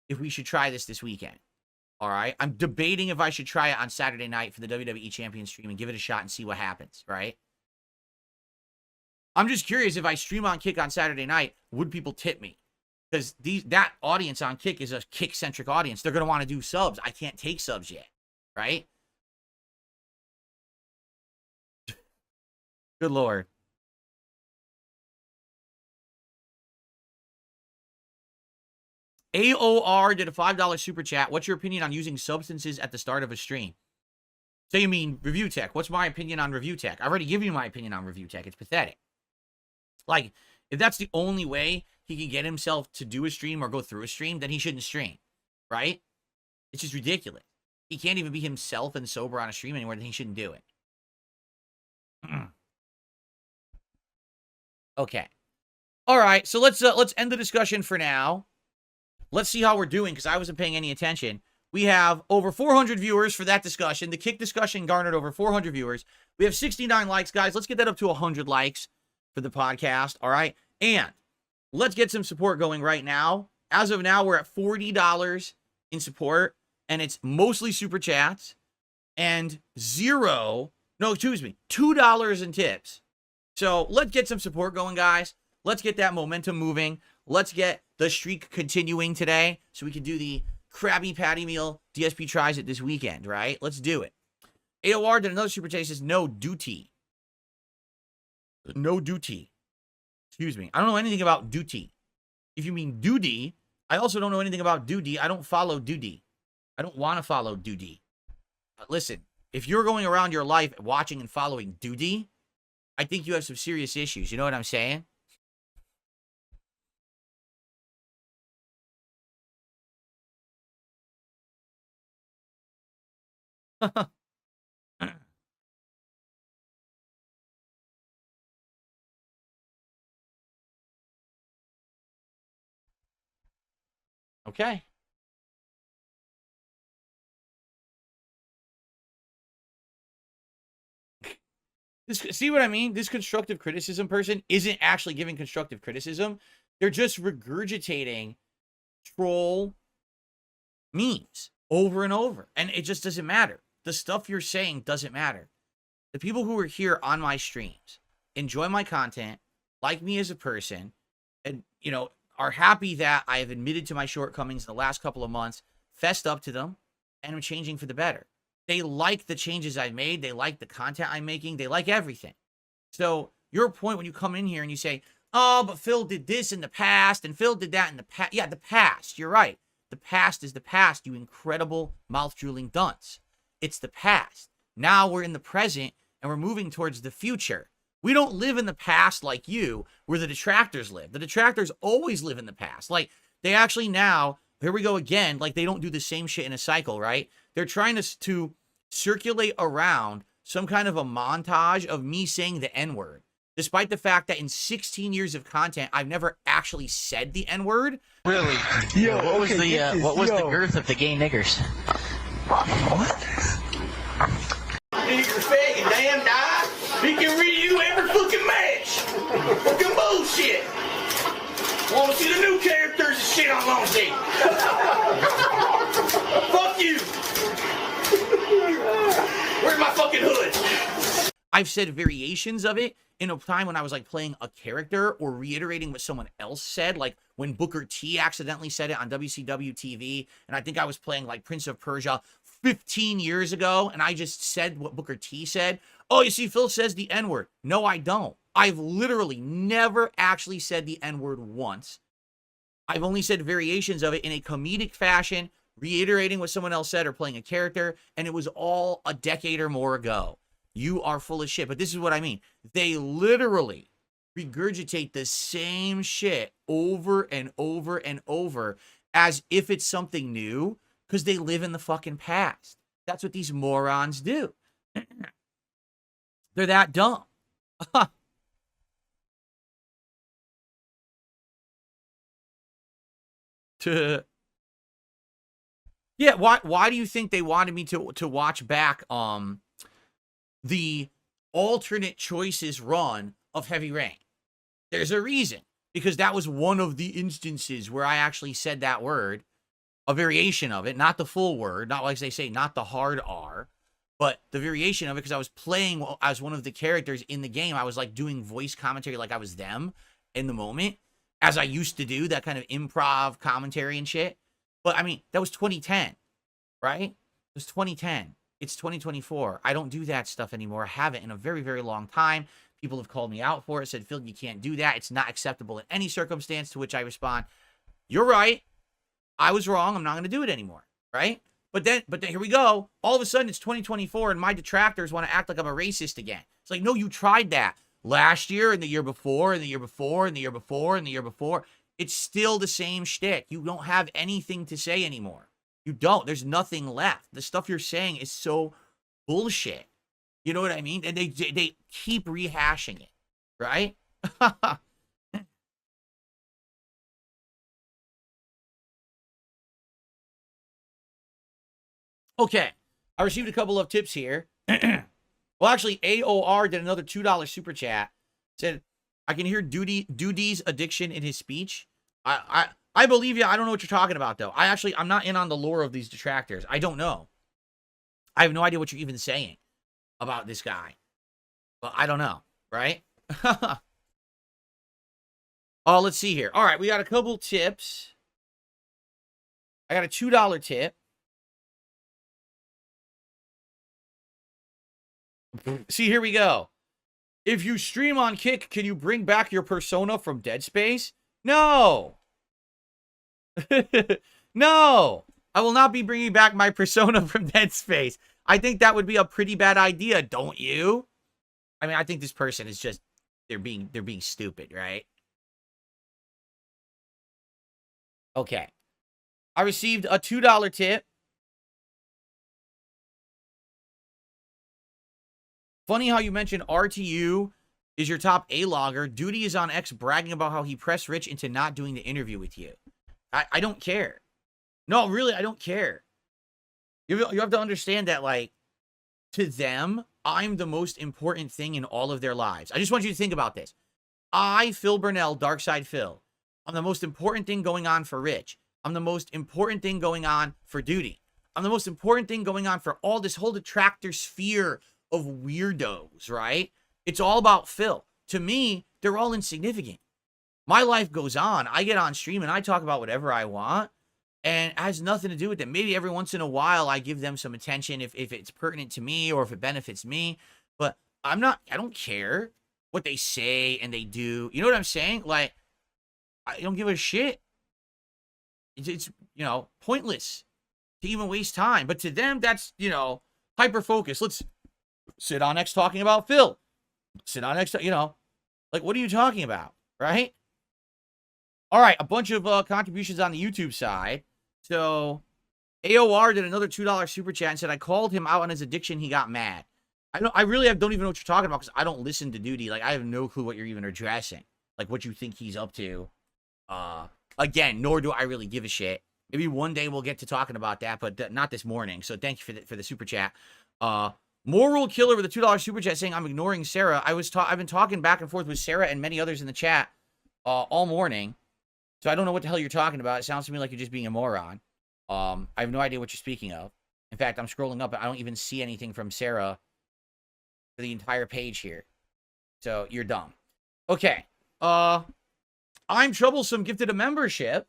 if we should try this weekend. All right. I'm debating if I should try it on Saturday night for the WWE Champion stream and give it a shot and see what happens. Right. I'm just curious, if I stream on Kick on Saturday night, would people tip me? Because that audience on Kick is a Kick-centric audience. They're going to want to do subs. I can't take subs yet, right? Good Lord. AOR did a $5 super chat. What's your opinion on using substances at the start of a stream? So you mean Review Tech. What's my opinion on Review Tech? I've already given you my opinion on Review Tech. It's pathetic. Like, if that's the only way he can get himself to do a stream or go through a stream, then he shouldn't stream, right? It's just ridiculous. He can't even be himself and sober on a stream anymore, then he shouldn't do it. Okay. All right, so let's end the discussion for now. Let's see how we're doing, because I wasn't paying any attention. We have over 400 viewers for that discussion. The Kick discussion garnered over 400 viewers. We have 69 likes, guys. Let's get that up to 100 likes for the podcast, all right? And let's get some support going right now. As of now, we're at $40 in support, and it's mostly super chats and $2 in tips. So let's get some support going, guys. Let's get that momentum moving. Let's get the streak continuing today so we can do the Krabby Patty Meal DSP tries it this weekend, right? Let's do it. AOR did another super chat. Says no duty. No duty. Excuse me. I don't know anything about duty. If you mean duty, I also don't know anything about duty. I don't follow duty. I don't want to follow duty. But listen, if you're going around your life watching and following duty, I think you have some serious issues. You know what I'm saying? Okay. See what I mean? This constructive criticism person isn't actually giving constructive criticism. They're just regurgitating troll memes over and over. And it just doesn't matter. The stuff you're saying doesn't matter. The people who are here on my streams enjoy my content, like me as a person, and, you know, are happy that I have admitted to my shortcomings in the last couple of months, fessed up to them, and I'm changing for the better. They like the changes I've made. They like the content I'm making. They like everything. So your point when you come in here and you say, oh, but Phil did this in the past and Phil did that in the past. Yeah, the past. You're right. The past is the past, you incredible mouth-drooling dunce. It's the past. Now we're in the present and we're moving towards the future. We don't live in the past like you, where the detractors live. The detractors always live in the past. Like, they actually now, here we go again, like they don't do the same shit in a cycle, right? They're trying to circulate around some kind of a montage of me saying the N-word, despite the fact that in 16 years of content, I've never actually said the N-word. Really? What was the girth of the gay niggers? What? I've said variations of it in a time when I was like playing a character or reiterating what someone else said, like when Booker T accidentally said it on WCW TV, and I think I was playing like Prince of Persia 15 years ago, and I just said what Booker T said. Oh, you see, Phil says the N-word. No, I don't. I've literally never actually said the N-word once. I've only said variations of it in a comedic fashion, reiterating what someone else said or playing a character, and it was all a decade or more ago. You are full of shit. But this is what I mean. They literally regurgitate the same shit over and over and over as if it's something new because they live in the fucking past. That's what these morons do. They're that dumb. Yeah, why do you think they wanted me to watch back the alternate choices run of Heavy Rain? There's a reason, because that was one of the instances where I actually said that word, a variation of it, not the full word, not like they say, not the hard R, but the variation of it, because I was playing as one of the characters in the game. I was like doing voice commentary like I was them in the moment, as I used to do, that kind of improv commentary and shit. But I mean, that was 2010, right? It was 2010. It's 2024. I don't do that stuff anymore. I haven't in a very, very long time. People have called me out for it, said, Phil, you can't do that. It's not acceptable in any circumstance, to which I respond, you're right. I was wrong. I'm not going to do it anymore, right? But then here we go. All of a sudden, it's 2024, and my detractors want to act like I'm a racist again. It's like, no, you tried that last year and the year before and the year before and the year before and the year before. It's still the same shtick. You don't have anything to say anymore. You don't. There's nothing left. The stuff you're saying is so bullshit. You know what I mean? And they keep rehashing it, right? Okay. I received a couple of tips here. Well, actually, AOR did another $2 super chat. Said, I can hear Duty's addiction in his speech. I believe you. I don't know what you're talking about, though. I'm not in on the lore of these detractors. I don't know. I have no idea what you're even saying about this guy. Well, I don't know, right? Oh, let's see here. All right, we got a couple tips. I got a $2 tip. See, here we go. If you stream on Kick, can you bring back your persona from Dead Space? No. No. I will not be bringing back my persona from Dead Space. I think that would be a pretty bad idea, don't you? I mean, I think this person is just, they're being stupid, right? Okay. I received a $2 tip. Funny how you mentioned RTU is your top A-logger. Duty is on X bragging about how he pressed Rich into not doing the interview with you. I don't care. No, really, I don't care. You have to understand that, like, to them, I'm the most important thing in all of their lives. I just want you to think about this. Phil Burnell, darksydephil, I'm the most important thing going on for Rich. I'm the most important thing going on for Duty. I'm the most important thing going on for all this whole detractor sphere of weirdos, right? It's all about Phil. To me, they're all insignificant. My life goes on. I get on stream and I talk about whatever I want, and it has nothing to do with them. Maybe every once in a while I give them some attention if it's pertinent to me or if it benefits me, but I don't care what they say and they do. You know what I'm saying? Like, I don't give a shit. It's pointless to even waste time. But to them, that's, hyper focus. Let's sit on X talking about Phil. Sit on X, like, what are you talking about, right? All right, a bunch of contributions on the YouTube side. So, AOR did another $2 super chat and said, I called him out on his addiction. He got mad. I really don't even know what you're talking about because I don't listen to Duty. Like, I have no clue what you're even addressing. Like, what you think he's up to. Again, nor do I really give a shit. Maybe one day we'll get to talking about that, but not this morning. So, thank you for the super chat. Moral Killer with a $2 super chat saying, I'm ignoring Sarah. I've been talking back and forth with Sarah and many others in the chat all morning. So I don't know what the hell you're talking about. It sounds to me like you're just being a moron. I have no idea what you're speaking of. In fact, I'm scrolling up, and I don't even see anything from Sarah for the entire page here. So you're dumb. Okay. I'm Troublesome gifted a membership,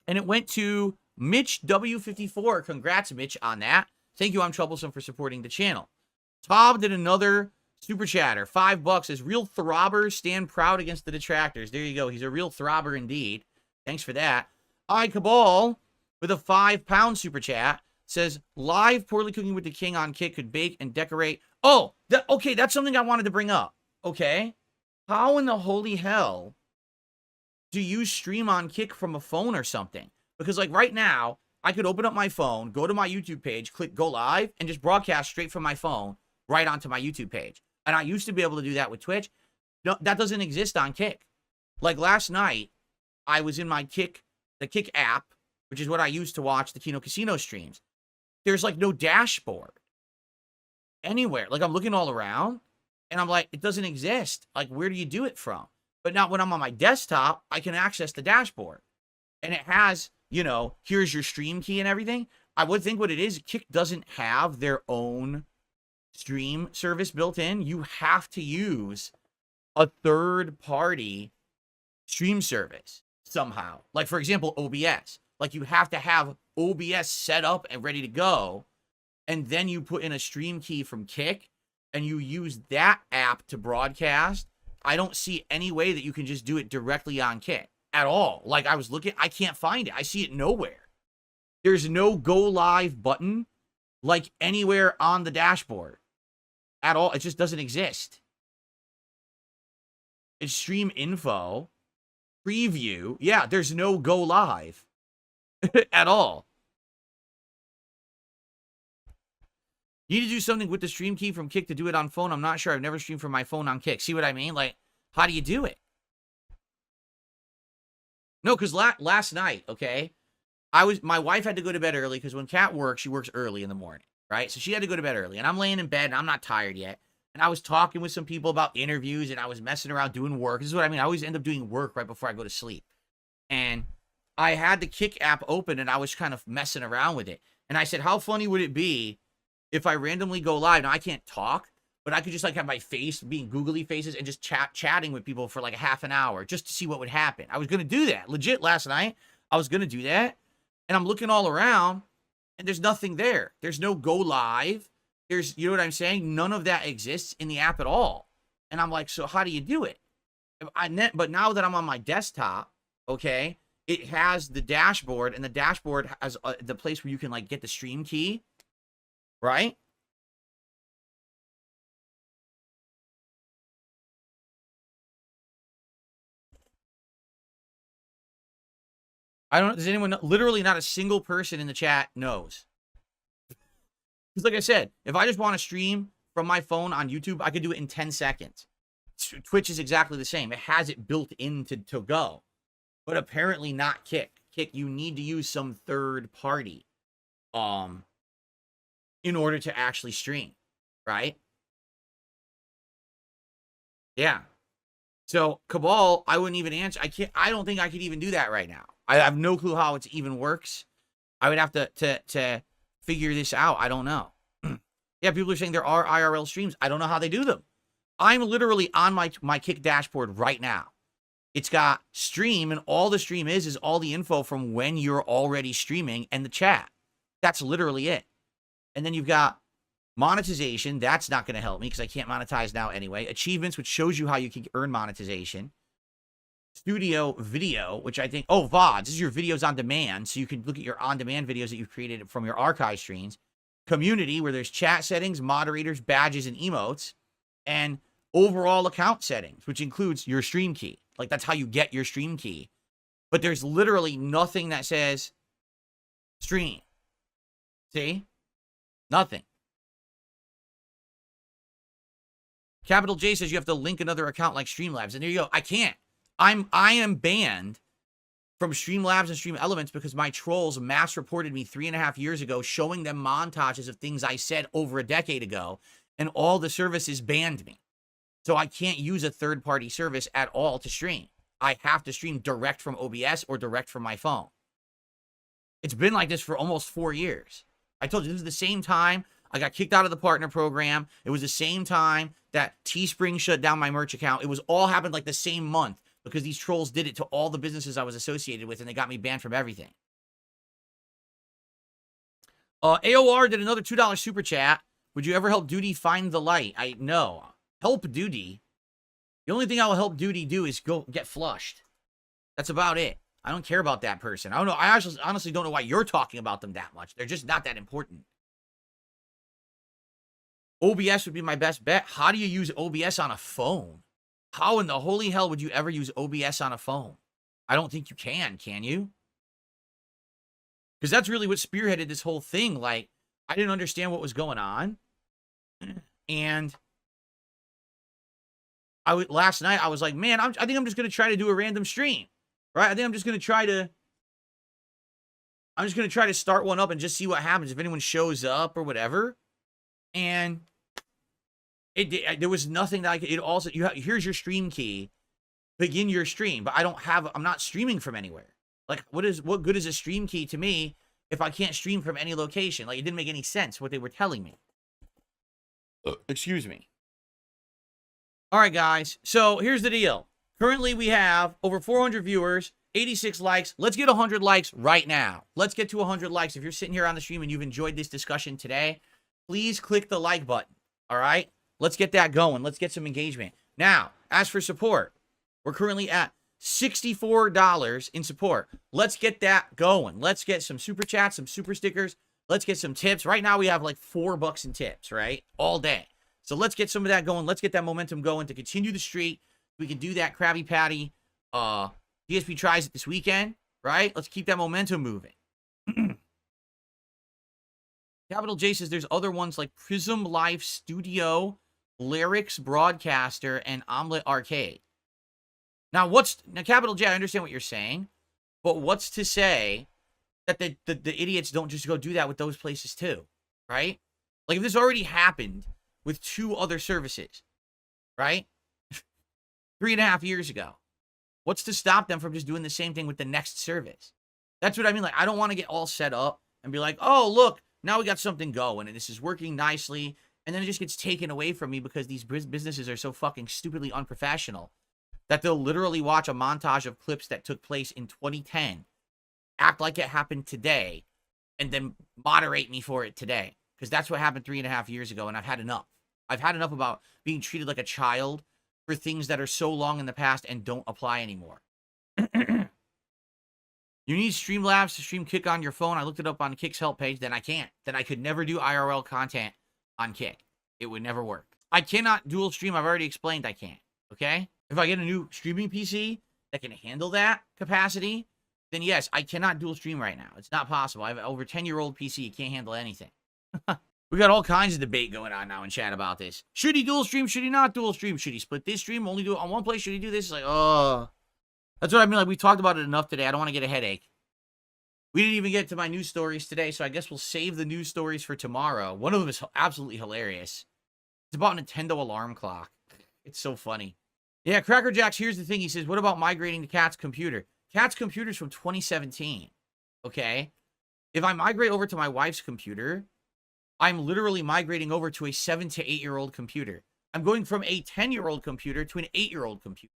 and it went to Mitch W54. Congrats, Mitch, on that. Thank you, I'm Troublesome, for supporting the channel. Tom did another super chatter. $5 says, real throbbers stand proud against the detractors. There you go. He's a real throbber indeed. Thanks for that. Cabal with a £5 super chat says, live poorly cooking with the king on Kick could bake and decorate. Oh, okay, that's something I wanted to bring up. Okay. How in the holy hell do you stream on Kick from a phone or something? Because like right now, I could open up my phone, go to my YouTube page, click go live, and just broadcast straight from my phone right onto my YouTube page. And I used to be able to do that with Twitch. No, that doesn't exist on Kick. Like last night, I was in my the Kick app, which is what I use to watch the Kino Casino streams. There's like no dashboard anywhere. Like I'm looking all around and I'm like, it doesn't exist. Like, where do you do it from? But now when I'm on my desktop, I can access the dashboard and it has, you know, here's your stream key and everything. I would think what it is, Kick doesn't have their own stream service built in. You have to use a third party stream service somehow. Like for example, OBS. Like you have to have OBS set up and ready to go. And then you put in a stream key from Kick and you use that app to broadcast. I don't see any way that you can just do it directly on Kick at all. Like I was looking, I can't find it. I see it nowhere. There's no go live button like anywhere on the dashboard at all. It just doesn't exist. It's stream info, preview. Yeah, there's no go live at all. You need to do something with the stream key from Kick to do it on phone. I'm not sure. I've never streamed from my phone on Kick. See what I mean? Like, how do you do it? No, because last night, okay, my wife had to go to bed early because when Kat works, she works early in the morning, right? So she had to go to bed early, and I'm laying in bed, and I'm not tired yet. And I was talking with some people about interviews, and I was messing around doing work. This is what I mean. I always end up doing work right before I go to sleep. And I had the Kick app open, and I was kind of messing around with it. And I said, how funny would it be if I randomly go live? Now, I can't talk, but I could just like have my face being googly faces and just chatting with people for like a half an hour just to see what would happen. I was going to do that. Legit, last night, I was going to do that. And I'm looking all around, and there's nothing there. There's no go live. There's, you know what I'm saying? None of that exists in the app at all. And I'm like, so how do you do it? But now that I'm on my desktop, okay, it has the dashboard, and the dashboard has the place where you can like get the stream key, right? I don't know. Does anyone know? Literally not a single person in the chat knows. Because like I said, if I just want to stream from my phone on YouTube, I could do it in 10 seconds. Twitch is exactly the same. It has it built in to go. But apparently not Kick. Kick, you need to use some third party in order to actually stream, right? Yeah. So Cabal, I wouldn't even answer. I don't think I could even do that right now. I have no clue how it even works. I would have to figure this out. I don't know. Yeah, people are saying there are IRL streams. I don't know how they do them. I'm literally on my Kick dashboard right now. It's got stream, and all the stream is all the info from when you're already streaming and the chat. That's literally it. And then you've got monetization. That's not going to help me because I can't monetize now anyway. Achievements, which shows you how you can earn monetization. Studio video, which I think, oh, VODs. This is your videos on demand, so you can look at your on-demand videos that you've created from your archive streams. Community, where there's chat settings, moderators, badges, and emotes. And overall account settings, which includes your stream key. Like, that's how you get your stream key. But there's literally nothing that says stream. See? Nothing. Capital J says you have to link another account like Streamlabs. And there you go. I can't. I am banned from Streamlabs and Stream Elements because my trolls mass reported me 3.5 years ago, showing them montages of things I said over a decade ago, and all the services banned me. So I can't use a third-party service at all to stream. I have to stream direct from OBS or direct from my phone. It's been like this for almost 4 years. I told you, this is the same time I got kicked out of the partner program. It was the same time that Teespring shut down my merch account. It was all happened like the same month because these trolls did it to all the businesses I was associated with, and they got me banned from everything. AOR did another $2 super chat. Would you ever help Duty find the light? No. Help Duty? The only thing I will help Duty do is go get flushed. That's about it. I don't care about that person. I don't know. I honestly don't know why you're talking about them that much. They're just not that important. OBS would be my best bet. How do you use OBS on a phone? How in the holy hell would you ever use OBS on a phone? I don't think you can you? Because that's really what spearheaded this whole thing. Like, I didn't understand what was going on. And last night, I was like, man, I think I'm just going to try to do a random stream. Right? I think I'm just going to try to start one up and just see what happens if anyone shows up or whatever. And there was nothing that I could, here's your stream key, begin your stream, but I'm not streaming from anywhere. Like, what good is a stream key to me if I can't stream from any location? Like, it didn't make any sense what they were telling me. Excuse me. All right, guys. So here's the deal. Currently, we have over 400 viewers, 86 likes. Let's get 100 likes right now. Let's get to 100 likes. If you're sitting here on the stream and you've enjoyed this discussion today, please click the like button. All right? Let's get that going. Let's get some engagement. Now, as for support, we're currently at $64 in support. Let's get that going. Let's get some super chats, some super stickers. Let's get some tips. Right now, we have like $4 in tips, right? All day. So let's get some of that going. Let's get that momentum going to continue the streak. We can do that Krabby Patty. DSP tries it this weekend, right? Let's keep that momentum moving. Capital J says there's other ones like Prism Live Studio, Lyrics Broadcaster, and Omelet Arcade. Now, Capital J, I understand what you're saying, but what's to say that the idiots don't just go do that with those places too, right? Like, if this already happened with 2 other services, right? 3.5 years ago. What's to stop them from just doing the same thing with the next service? That's what I mean. Like, I don't want to get all set up and be like, oh, look, now we got something going and this is working nicely. And then it just gets taken away from me because these businesses are so fucking stupidly unprofessional that they'll literally watch a montage of clips that took place in 2010, act like it happened today, and then moderate me for it today. Because that's what happened 3.5 years ago, and I've had enough. I've had enough about being treated like a child for things that are so long in the past and don't apply anymore. You need Streamlabs to stream Kick on your phone. I looked it up on Kick's help page. Then I can't. Then I could never do IRL content on Kick. It would never work. I cannot dual stream. I've already explained I can't. Okay? If I get a new streaming PC that can handle that capacity, then yes, I cannot dual stream right now. It's not possible. I have an over 10-year-old PC. It can't handle anything. We got all kinds of debate going on now in chat about this. Should he dual stream? Should he not dual stream? Should he split this stream? Only do it on one place? Should he do this? It's like, oh. That's what I mean. Like, we talked about it enough today. I don't want to get a headache. We didn't even get to my news stories today, so I guess we'll save the news stories for tomorrow. One of them is absolutely hilarious. It's about Nintendo alarm clock. It's so funny. Yeah, Cracker Jacks, here's the thing. He says, what about migrating to Cat's computer? Cat's computer's from 2017. Okay? If I migrate over to my wife's computer, I'm literally migrating over to a 7 to 8-year-old computer. I'm going from a 10-year-old computer to an 8-year-old computer.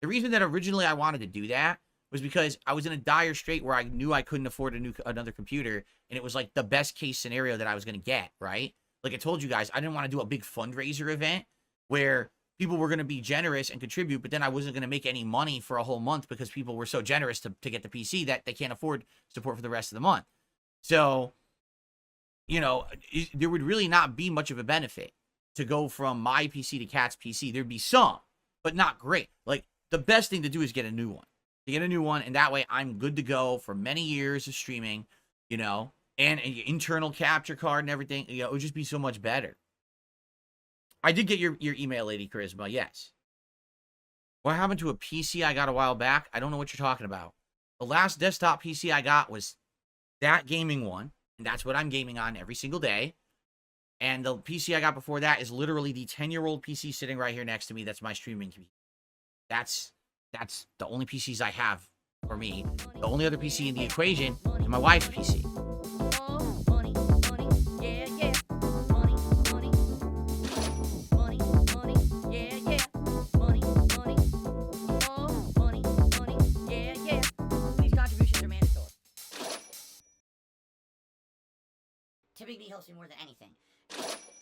The reason that originally I wanted to do that was because I was in a dire strait where I knew I couldn't afford another computer, and it was like the best case scenario that I was going to get, right? Like I told you guys, I didn't want to do a big fundraiser event where people were going to be generous and contribute, but then I wasn't going to make any money for a whole month because people were so generous to get the PC that they can't afford support for the rest of the month. So, you know, there would really not be much of a benefit to go from my PC to Cat's PC. There'd be some, but not great. Like, the best thing to do is get a new one. To get a new one, and that way I'm good to go for many years of streaming, you know, and an internal capture card and everything. You know, it would just be so much better. I did get your email, Lady Charisma, yes. What happened to a PC I got a while back? I don't know what you're talking about. The last desktop PC I got was that gaming one, and that's what I'm gaming on every single day. And the PC I got before that is literally the 10-year-old PC sitting right here next to me. That's my streaming computer. That's the only PCs I have for me. The only other PC in the equation is my wife's PC. typically helps me more than anything.